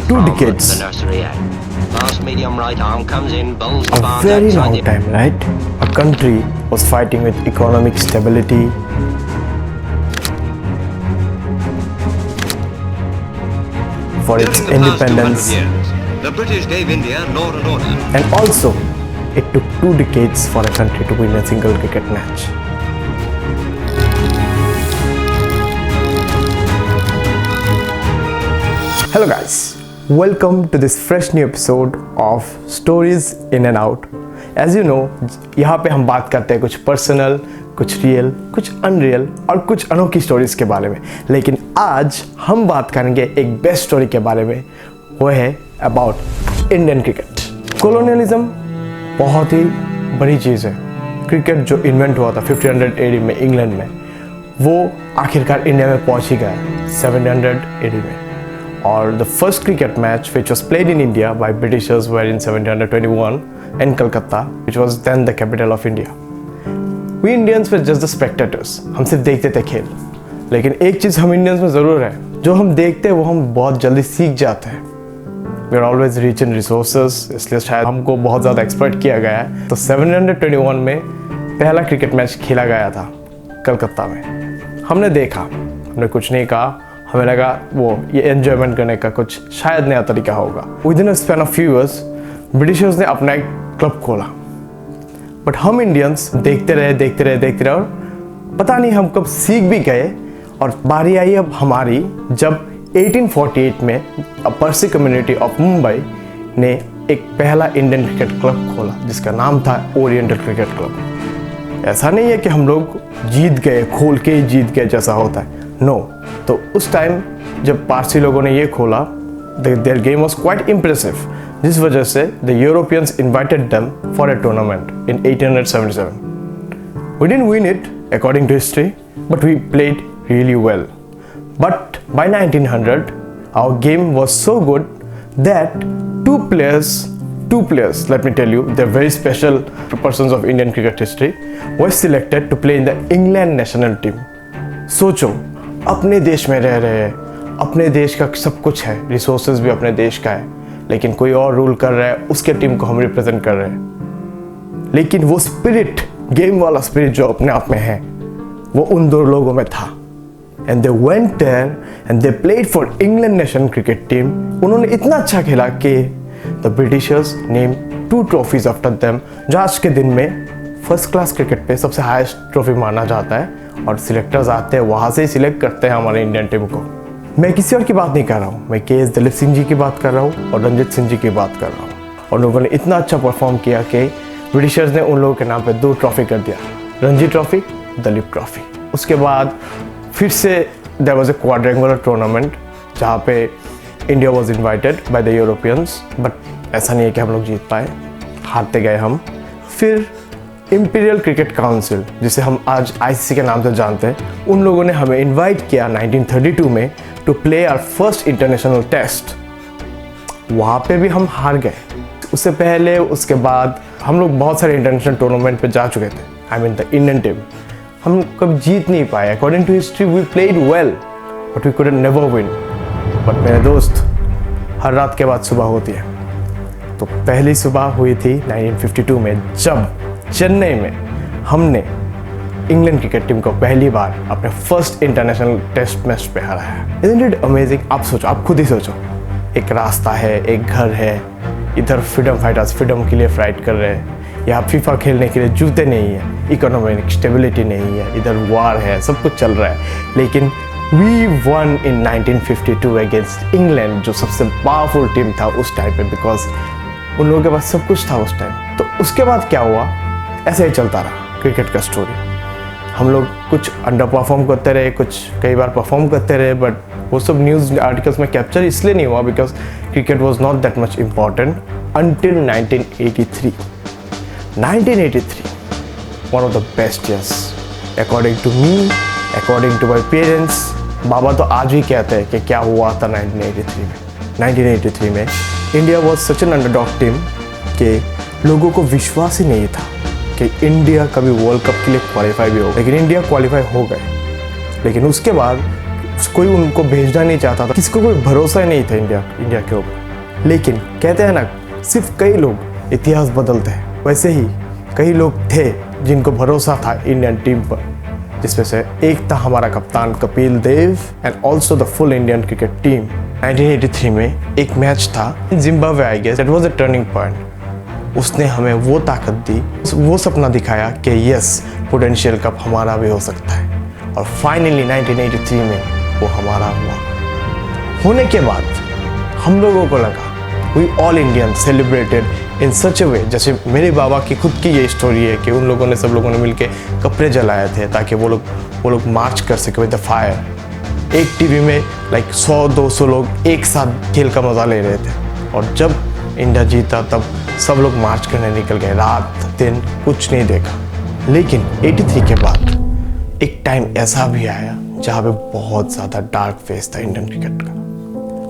2 decades. A very long time, right? A country was fighting with economic stability, for its independence, the British gave India law and order. And also it took 2 decades for a country to win a single cricket match. Hello guys, welcome to this fresh new episode of Stories in and Out. As you know, यहाँ पे हम बात करते हैं कुछ personal, कुछ real, कुछ unreal और कुछ अनोखी स्टोरीज के बारे में। लेकिन आज हम बात करेंगे एक बेस्ट स्टोरी के बारे में, वो है अबाउट इंडियन क्रिकेट। कॉलोनियलिज्म बहुत ही बड़ी चीज़ है। क्रिकेट जो इन्वेंट हुआ था 1500 AD में इंग्लैंड में, वो आखिरकार इंडिया में पहुंच ही गया 700 AD में। और the first cricket match which was played in India by Britishers were in 1721 in Calcutta, which was then the capital of India. We Indians were just the spectators. हम सिर्फ देखते थे खेल। लेकिन एक चीज़ हम इंडियंस में ज़रूर है, जो हम देखते हैं वो हम बहुत जल्दी सीख जाते हैं। We are always rich in resources, इसलिए शायद हमको बहुत ज़्यादा एक्सपर्ट किया गया है। तो 721 में पहला क्रिकेट मैच खेला गया था कलकत्ता में। हमने देखा, हमने कुछ नहीं कहा, हमें लगा वो ये एंजॉयमेंट करने का कुछ शायद नया तरीका होगा। Within a span of few years, Britishers ने अपना एक क्लब खोला, बट हम इंडियंस देखते रहे और पता नहीं हम कब सीख भी गए। और बारी आई अब हमारी, जब 1848 में पर्सी कम्युनिटी ऑफ मुंबई ने एक पहला इंडियन क्रिकेट क्लब खोला जिसका नाम था ओरिएंटल क्रिकेट क्लब। ऐसा नहीं है कि हम लोग जीत गए, खोल के ही जीत गए जैसा होता है, नो। तो उस टाइम जब पारसी लोगों ने ये खोला, their game was quite impressive. जिस वजह से the Europeans invited them for a tournament in 1877. We didn't win it according to history, but we played really well. But by 1900, our game was so good that two players, let me tell you, they're very special persons of Indian cricket history, were selected to play in the England national team. सोचो, अपने देश में रह रहे हैं, अपने देश का सब कुछ है, रिसोर्सेज भी अपने देश का है, लेकिन कोई और रूल कर रहा है, उसके टीम को हम रिप्रेजेंट कर रहे हैं। लेकिन वो स्पिरिट, गेम वाला स्पिरिट जो अपने आप में है, वो उन दो लोगों में था। And they went there and they played for England national cricket team. उन्होंने इतना अच्छा खेला कि the Britishers name 2 trophies after them, जो आज के दिन में फर्स्ट क्लास क्रिकेट पे सबसे हाईएस्ट ट्रॉफी माना जाता है। और सिलेक्टर्स आते हैं, वहाँ से ही सिलेक्ट करते हैं हमारे इंडियन टीम को। मैं किसी और की बात नहीं कर रहा हूँ, मैं के.एस. दलीप सिंह जी की बात कर रहा हूँ और रंजीत सिंह जी की बात कर रहा हूँ। और लोगों ने इतना अच्छा परफॉर्म किया कि ब्रिटिशर्स ने उन लोगों के नाम पे 2 ट्रॉफी कर दिया, रणजी ट्रॉफी, दलीप ट्रॉफी। उसके बाद फिर से there was a quadrangular tournament जहाँ पे India was invited by the Europeans, but ऐसा नहीं है कि हम लोग जीत पाए, हारते गए हम। फिर इंपीरियल क्रिकेट काउंसिल, जिसे हम आज ICC के नाम से जानते हैं, उन लोगों ने हमें इनवाइट किया 1932 में to play our first international test. वहाँ पे भी हम हार गए। उससे पहले, उसके बाद हम लोग बहुत सारे इंटरनेशनल टूर्नामेंट पे जा चुके थे। I mean the Indian team, हम कभी जीत नहीं पाए। According to history we played well but we couldn't never win. But मेरे दोस्त, हर रात के बाद सुबह होती है। तो पहली सुबह हुई थी 1952 में, जब चेन्नई में हमने इंग्लैंड क्रिकेट टीम को पहली बार अपने फर्स्ट इंटरनेशनल टेस्ट मैच पे हराया। Isn't it amazing? आप सोचो, आप खुद ही सोचो, एक रास्ता है, एक घर है, इधर फ्रीडम फाइटर्स फ्रीडम के लिए फाइट कर रहे हैं, यहाँ फीफा खेलने के लिए जूते नहीं है, इकोनॉमिक स्टेबिलिटी नहीं है, इधर वार है, सब कुछ चल रहा है। लेकिन we won in 1952 against England, जो सबसे पावरफुल टीम था उस टाइम पे, बिकॉज उन लोगों के पास सब कुछ था उस टाइम। तो उसके बाद क्या हुआ, ऐसे ही चलता रहा क्रिकेट का स्टोरी। हम लोग कुछ अंडर परफॉर्म करते रहे, कुछ कई बार परफॉर्म करते रहे, बट वो सब न्यूज़ आर्टिकल्स में कैप्चर इसलिए नहीं हुआ because cricket was not that much important until 1983। 1983, one of the best years according to me, according to my parents. बाबा तो आज भी कहते हैं कि क्या हुआ था 1983 में। 1983 में India was such an underdog team कि लोगों को विश्वास ही नहीं था कि इंडिया कभी वर्ल्ड कप के लिए क्वालिफाई भी हो। लेकिन इंडिया क्वालिफाई हो गए। लेकिन उसके बाद कोई उनको भेजना नहीं चाहता था, किसी को कोई भरोसा ही नहीं था इंडिया के ऊपर। लेकिन कहते हैं ना, सिर्फ कई लोग इतिहास बदलते हैं, वैसे ही कई लोग थे जिनको भरोसा था इंडियन टीम पर, जिसमें से एक था हमारा कप्तान Kapil Dev and also the full Indian cricket team. 1983 में एक मैच था Zimbabwe, I guess that was the turning point. उसने हमें वो ताकत दी, वो सपना दिखाया कि यस, पोटेंशियल कप हमारा भी हो सकता है। और फाइनली 1983 में वो हमारा हुआ। होने के बाद हम लोगों को लगा, we all Indian celebrated in such a way, जैसे मेरे बाबा की खुद की ये स्टोरी है कि उन लोगों ने, सब लोगों ने मिलके कपड़े जलाए थे ताकि वो लोग मार्च कर सके विद द फायर। एक टीवी में लाइक 100-200 लोग एक साथ खेल का मज़ा ले रहे थे, और जब इंडिया जीता तब सब लोग मार्च करने निकल गए, रात दिन कुछ नहीं देखा। लेकिन 83 के बाद एक टाइम ऐसा भी आया जहाँ पे बहुत ज़्यादा डार्क फेस था इंडियन क्रिकेट का,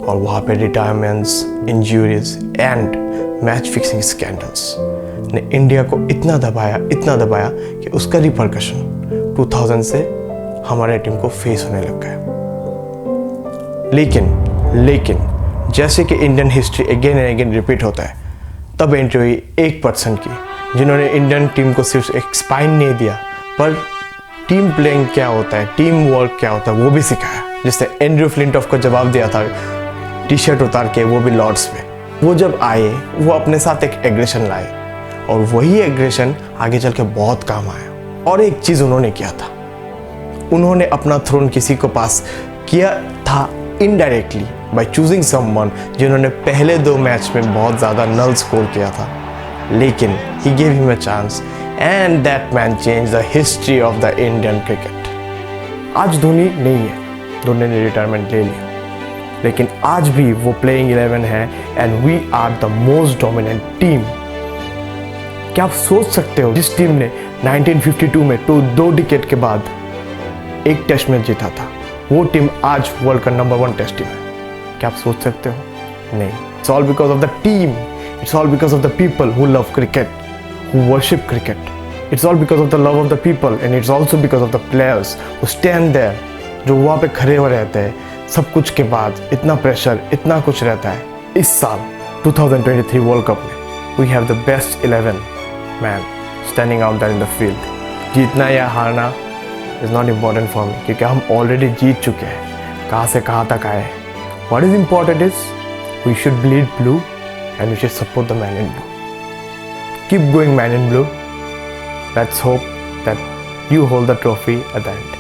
और वहाँ पे retirements, injuries and match fixing scandals ने इंडिया को इतना दबाया कि उसका रिपरकशन 2000 से हमारे टीम को फेस होने लग गया। लेकिन जैसे कि Indian history again and again repeat होता है, तब एंट्री हुई एक पर्सन की, जिन्होंने इंडियन टीम को सिर्फ एक स्पाइन नहीं दिया, पर टीम प्लेइंग क्या होता है, टीम वर्क क्या होता है, वो भी सिखाया। जिसने एंड्रू फ्लिंटॉफ को जवाब दिया था टी शर्ट उतार के, वो भी लॉर्ड्स में। वो जब आए, वो अपने साथ एक एग्रेशन लाए, और वही एग्रेशन आगे चल के बहुत काम आया। और एक चीज़ उन्होंने किया था, उन्होंने अपना थ्रोन किसी को पास किया था इनडायरेक्टली बाय चूजिंग समवन जिन्होंने पहले 2 मैच में बहुत ज़्यादा नल स्कोर किया था, लेकिन he gave him a chance and that man change the history of the Indian cricket. आज धोनी नहीं है, धोनी ने रिटायरमेंट ले लिया, लेकिन आज भी वो प्लेइंग 11 है and we are the most dominant team. क्या आप सोच सकते हो, जिस टीम ने 1952 में 2 डिकेड के बाद एक टेस्ट मैच जीता था, वो टीम आज वर्ल्ड का नंबर 1 टेस्ट टीम है। क्या आप सोच सकते हो? नहीं। It's all because of the team, it's all because of the people who love cricket, who worship cricket. It's all because of the love of the people and it's also because of the players who stand there, जो वहाँ पे खड़े हो रहते हैं। सब कुछ के बाद इतना प्रेशर, इतना कुछ रहता है। इस साल 2023 वर्ल्ड कप में we have the best 11 man standing out there in the field. जीतना या हारना is not important for me, क्योंकि हम ऑलरेडी जीत चुके हैं। कहाँ से कहाँ तक आए। What is important is we should bleed blue and we should support the man in blue. Keep going, man in blue. Let's hope that you hold the trophy at the end.